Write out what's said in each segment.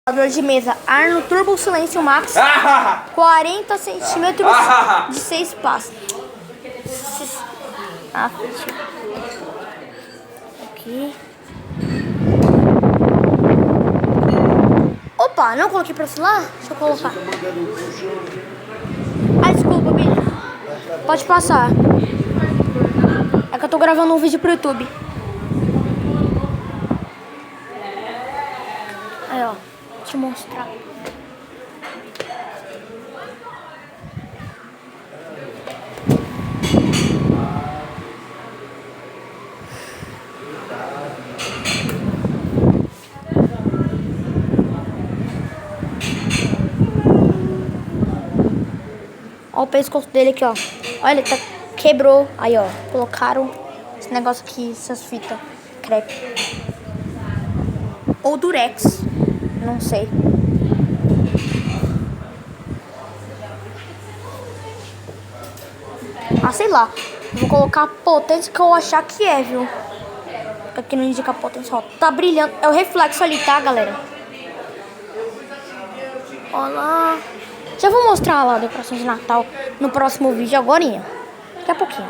De mesa Arno Turbo Silêncio Max 40 centímetros de 6 passos. Aqui. Opa, não coloquei pra lá? Deixa eu colocar. Ah, desculpa, bicho. Pode passar. É que eu tô gravando um vídeo pro YouTube. Aí, ó. Deixa eu mostrar. Ó o pescoço dele aqui, ó. Olha, ele tá... quebrou. Aí, ó. Colocaram esse negócio aqui, essas fitas. Crepe. Ou durex. Não sei. Ah, sei lá. Vou colocar a potência que eu achar que é, viu? Aqui não indica a potência, ó. Tá brilhando. É o reflexo ali, tá, galera? Olha lá. Já vou mostrar lá a decoração de Natal no próximo vídeo agorinha. Daqui a pouquinho.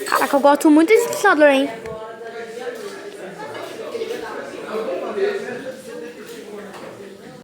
Caraca, eu gosto muito desse ventilador, hein?